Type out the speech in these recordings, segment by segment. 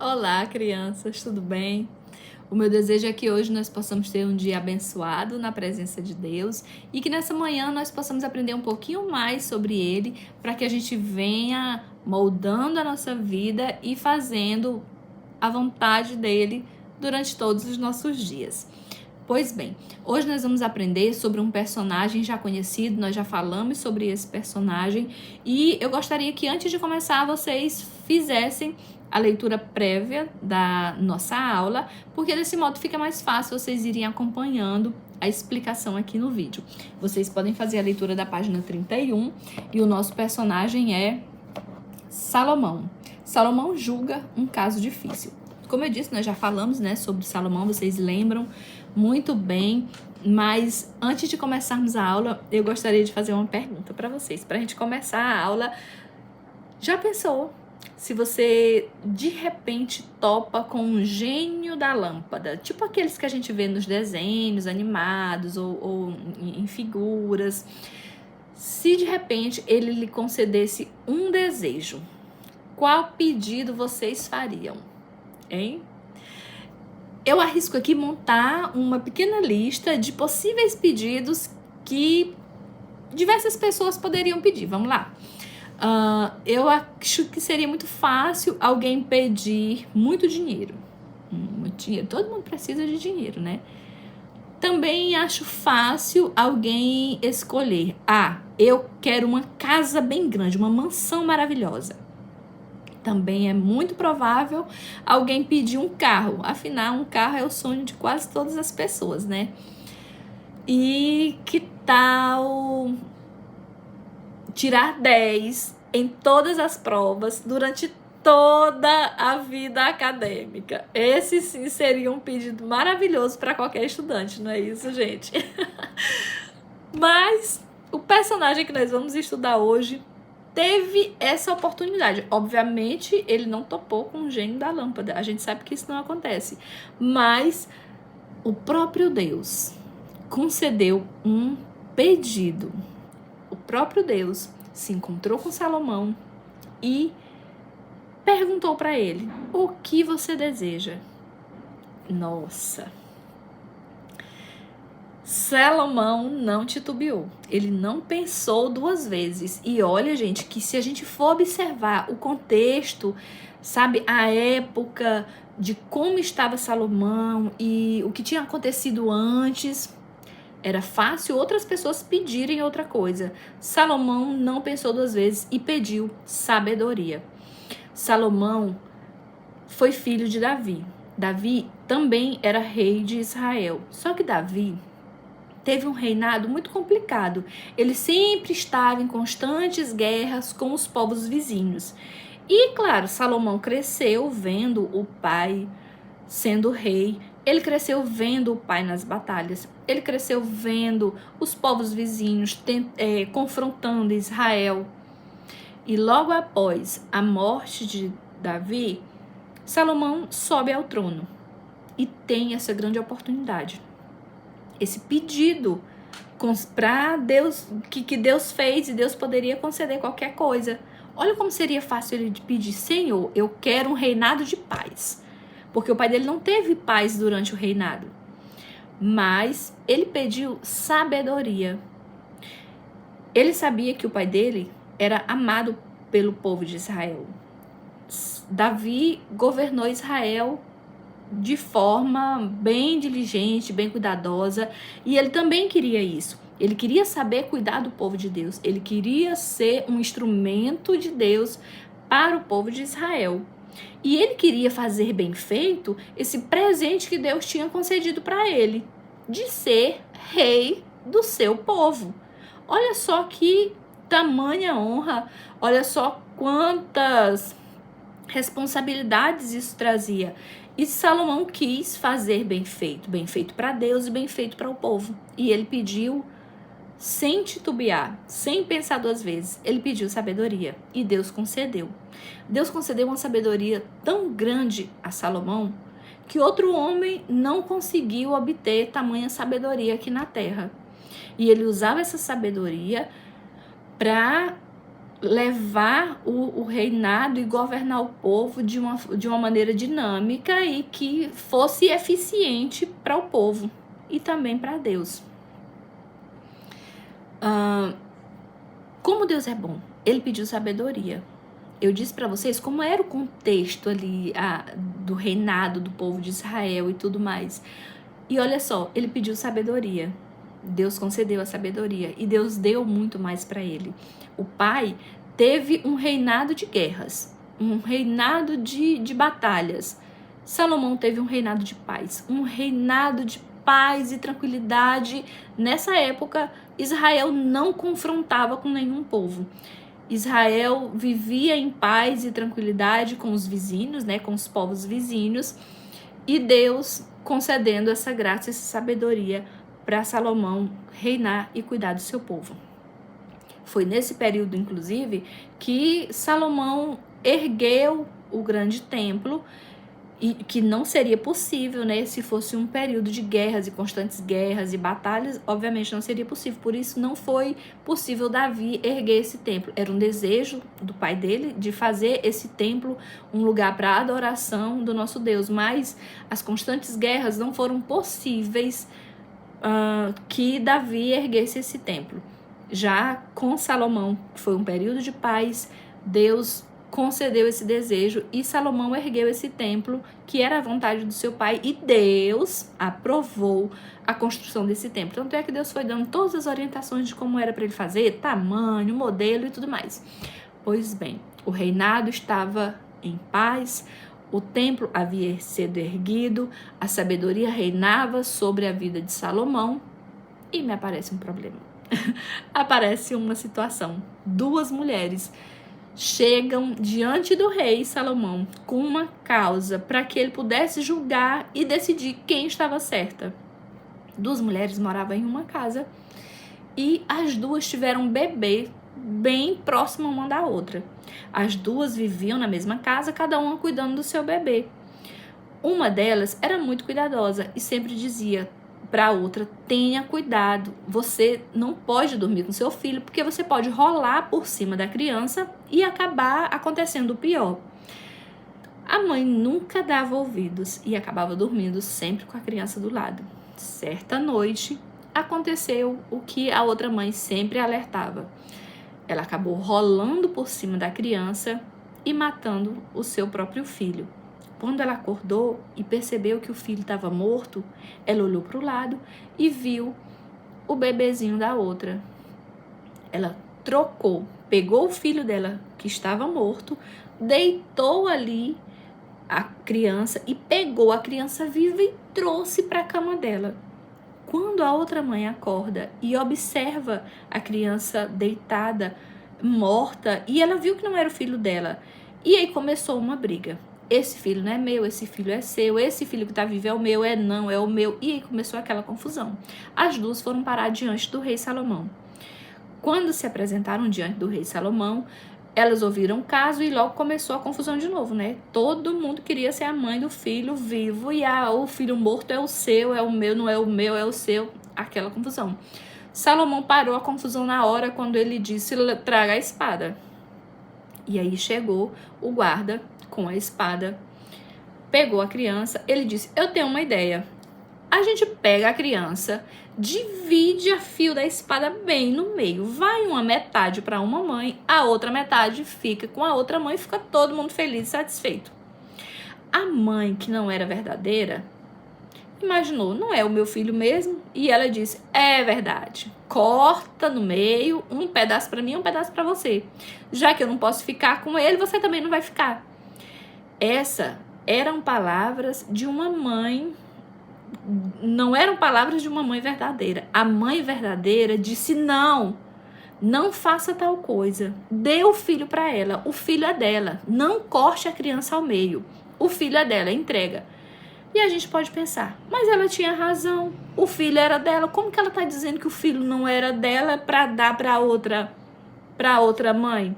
Olá, crianças, tudo bem? O meu desejo é que hoje nós possamos ter um dia abençoado na presença de Deus e que nessa manhã nós possamos aprender um pouquinho mais sobre Ele para que a gente venha moldando a nossa vida e fazendo a vontade dEle durante todos os nossos dias. Pois bem, hoje nós vamos aprender sobre um personagem já conhecido, nós já falamos sobre esse personagem e eu gostaria que antes de começar vocês fizessem a leitura prévia da nossa aula, porque desse modo fica mais fácil vocês irem acompanhando a explicação aqui no vídeo. Vocês podem fazer a leitura da página 31 e o nosso personagem é Salomão. Salomão julga um caso difícil. Como eu disse, nós já falamos, sobre Salomão, vocês lembram muito bem, mas antes de começarmos a aula, eu gostaria de fazer uma pergunta para vocês. Para a gente começar a aula, já pensou se você de repente topa com um gênio da lâmpada, tipo aqueles que a gente vê nos desenhos animados ou em figuras, se de repente ele lhe concedesse um desejo, qual pedido vocês fariam, hein? Eu arrisco aqui montar uma pequena lista de possíveis pedidos que diversas pessoas poderiam pedir. Vamos lá. Eu acho que seria muito fácil alguém pedir muito dinheiro. Muito dinheiro. Todo mundo precisa de dinheiro, né? Também acho fácil alguém escolher. Eu quero uma casa bem grande, uma mansão maravilhosa. Também é muito provável alguém pedir um carro. Afinal, um carro é o sonho de quase todas as pessoas, né? E que tal tirar 10 em todas as provas durante toda a vida acadêmica? Esse sim seria um pedido maravilhoso para qualquer estudante, não é isso, gente? Mas o personagem que nós vamos estudar hoje teve essa oportunidade. Obviamente, ele não topou com o gênio da lâmpada. A gente sabe que isso não acontece. Mas o próprio Deus concedeu um pedido. O próprio Deus se encontrou com Salomão e perguntou para ele: o que você deseja? Nossa! Salomão não titubeou, ele não pensou duas vezes. E olha, gente, que se a gente for observar o contexto, sabe, a época de como estava Salomão e o que tinha acontecido antes, era fácil outras pessoas pedirem outra coisa. Salomão não pensou duas vezes e pediu sabedoria. Salomão foi filho de Davi. Davi também era rei de Israel. Só que Davi teve um reinado muito complicado. Ele sempre estava em constantes guerras com os povos vizinhos. E, claro, Salomão cresceu vendo o pai sendo rei. Ele cresceu vendo o pai nas batalhas. Ele cresceu vendo os povos vizinhos confrontando Israel. E logo após a morte de Davi, Salomão sobe ao trono e tem essa grande oportunidade. Esse pedido para Deus, que Deus fez, e Deus poderia conceder qualquer coisa. Olha como seria fácil ele pedir: Senhor, eu quero um reinado de paz. Porque o pai dele não teve paz durante o reinado. Mas ele pediu sabedoria. Ele sabia que o pai dele era amado pelo povo de Israel. Davi governou Israel de forma bem diligente, bem cuidadosa, e ele também queria isso. Ele queria saber cuidar do povo de Deus. Ele queria ser um instrumento de Deus para o povo de Israel. E ele queria fazer bem feito esse presente que Deus tinha concedido para ele, de ser rei do seu povo. Olha só que tamanha honra, olha só quantas responsabilidades isso trazia. E Salomão quis fazer bem feito para Deus e bem feito para o povo. E ele pediu sem titubear, sem pensar duas vezes. Ele pediu sabedoria e Deus concedeu. Deus concedeu uma sabedoria tão grande a Salomão que outro homem não conseguiu obter tamanha sabedoria aqui na terra. E ele usava essa sabedoria para levar o reinado e governar o povo de uma maneira dinâmica e que fosse eficiente para o povo e também para Deus. Como Deus é bom, ele pediu sabedoria. Eu disse para vocês como era o contexto ali do reinado do povo de Israel e tudo mais. E olha só, ele pediu sabedoria. Deus concedeu a sabedoria e Deus deu muito mais para ele. O pai teve um reinado de guerras, um reinado de batalhas. Salomão teve um reinado de paz, um reinado de paz e tranquilidade. Nessa época, Israel não confrontava com nenhum povo. Israel vivia em paz e tranquilidade com os vizinhos, né, com os povos vizinhos, e Deus concedendo essa graça, essa sabedoria para Salomão reinar e cuidar do seu povo. Foi nesse período, inclusive, que Salomão ergueu o grande templo, e que não seria possível, né, se fosse um período de guerras e constantes guerras e batalhas, obviamente não seria possível. Por isso não foi possível Davi erguer esse templo. Era um desejo do pai dele de fazer esse templo um lugar para adoração do nosso Deus, mas as constantes guerras não foram possíveis que Davi erguesse esse templo. Já com Salomão, que foi um período de paz, Deus concedeu esse desejo e Salomão ergueu esse templo, que era a vontade do seu pai, e Deus aprovou a construção desse templo. Tanto é que Deus foi dando todas as orientações de como era para ele fazer, tamanho, modelo e tudo mais. Pois bem, o reinado estava em paz, o templo havia sido erguido, a sabedoria reinava sobre a vida de Salomão, e me aparece um problema. Aparece uma situação. Duas mulheres chegam diante do rei Salomão com uma causa para que ele pudesse julgar e decidir quem estava certa. Duas mulheres moravam em uma casa e as duas tiveram um bebê bem próximo uma da outra. As duas viviam na mesma casa, cada uma cuidando do seu bebê. Uma delas era muito cuidadosa e sempre dizia para a outra: tenha cuidado, você não pode dormir com seu filho porque você pode rolar por cima da criança e acabar acontecendo o pior. A mãe nunca dava ouvidos e acabava dormindo sempre com a criança do lado. Certa noite aconteceu o que a outra mãe sempre alertava. Ela acabou rolando por cima da criança e matando o seu próprio filho. Quando ela acordou e percebeu que o filho estava morto, ela olhou para o lado e viu o bebezinho da outra. Ela trocou, pegou o filho dela que estava morto, deitou ali a criança e pegou a criança viva e trouxe para a cama dela. Quando a outra mãe acorda e observa a criança deitada, morta, e ela viu que não era o filho dela, e aí começou uma briga. Esse filho não é meu, esse filho é seu, esse filho que está vivo é o meu, não, é o meu. E aí começou aquela confusão. As duas foram parar diante do rei Salomão. Quando se apresentaram diante do rei Salomão, elas ouviram o caso e logo começou a confusão de novo, né? Todo mundo queria ser a mãe do filho vivo e o filho morto é o seu, é o meu, não é o meu, é o seu. Aquela confusão. Salomão parou a confusão na hora quando ele disse: traga a espada. E aí chegou o guarda com a espada, pegou a criança, ele disse: eu tenho uma ideia. A gente pega a criança, divide a fio da espada bem no meio, vai uma metade para uma mãe, a outra metade fica com a outra mãe, fica todo mundo feliz e satisfeito. A mãe, que não era verdadeira, imaginou: não é o meu filho mesmo? E ela disse: é verdade, corta no meio, um pedaço para mim, um pedaço para você. Já que eu não posso ficar com ele, você também não vai ficar. Essa eram palavras de uma mãe, não eram palavras de uma mãe verdadeira. A mãe verdadeira disse: não faça tal coisa, dê o filho para ela, o filho é dela, não corte a criança ao meio, o filho é dela, entrega. E a gente pode pensar: mas ela tinha razão, o filho era dela, como que ela está dizendo que o filho não era dela para dar para outra mãe?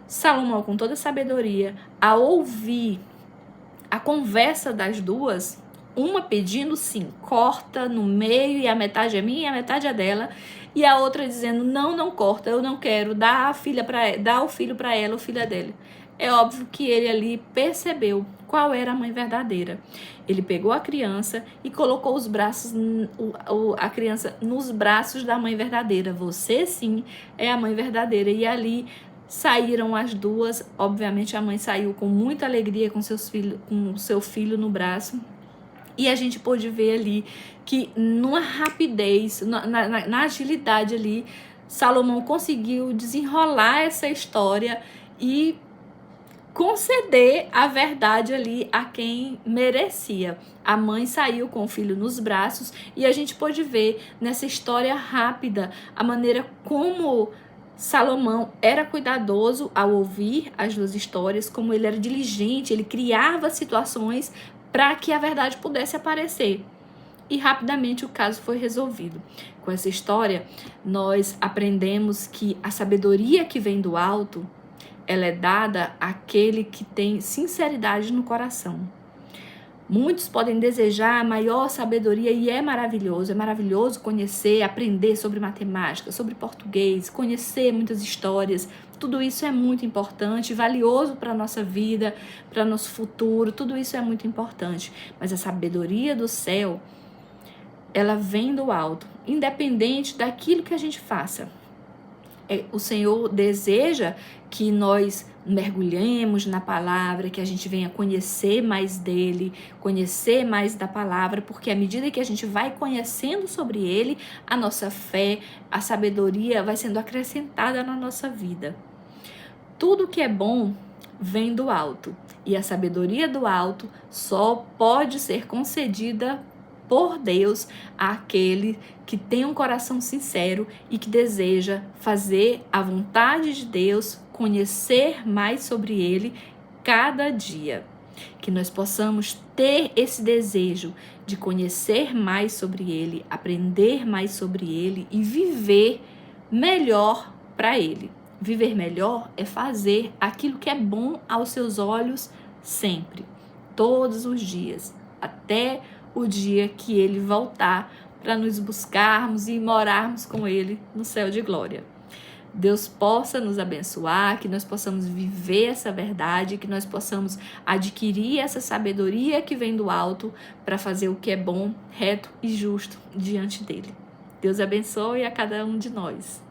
Salomão, com toda a sabedoria, a ouvir a conversa das duas, uma pedindo sim, corta no meio e a metade é minha e a metade é dela, e a outra dizendo, não, não corta, eu não quero, dá o filho para ela, o filho é dele. É óbvio que ele ali percebeu qual era a mãe verdadeira. Ele pegou a criança e colocou a criança nos braços da mãe verdadeira. Você sim é a mãe verdadeira. E ali saíram as duas. Obviamente a mãe saiu com muita alegria com o seu filho no braço. E a gente pôde ver ali que numa rapidez, na agilidade ali, Salomão conseguiu desenrolar essa história e conceder a verdade ali a quem merecia. A mãe saiu com o filho nos braços e a gente pôde ver nessa história rápida a maneira como Salomão era cuidadoso ao ouvir as duas histórias, como ele era diligente, ele criava situações para que a verdade pudesse aparecer. E rapidamente o caso foi resolvido. Com essa história, nós aprendemos que a sabedoria que vem do alto, ela é dada àquele que tem sinceridade no coração. Muitos podem desejar maior sabedoria e é maravilhoso conhecer, aprender sobre matemática, sobre português, conhecer muitas histórias. Tudo isso é muito importante, valioso para a nossa vida, para nosso futuro, tudo isso é muito importante. Mas a sabedoria do céu, ela vem do alto, independente daquilo que a gente faça. O Senhor deseja que nós mergulhemos na palavra, que a gente venha conhecer mais dele, conhecer mais da palavra, porque à medida que a gente vai conhecendo sobre ele, a nossa fé, a sabedoria vai sendo acrescentada na nossa vida. Tudo que é bom vem do alto, e a sabedoria do alto só pode ser concedida por Deus àquele que tem um coração sincero e que deseja fazer a vontade de Deus, conhecer mais sobre ele cada dia. Que nós possamos ter esse desejo de conhecer mais sobre ele, aprender mais sobre ele e viver melhor para ele. Viver melhor é fazer aquilo que é bom aos seus olhos sempre, todos os dias, até o dia que ele voltar para nos buscarmos e morarmos com ele no céu de glória. Deus possa nos abençoar, que nós possamos viver essa verdade, que nós possamos adquirir essa sabedoria que vem do alto para fazer o que é bom, reto e justo diante dele. Deus abençoe a cada um de nós.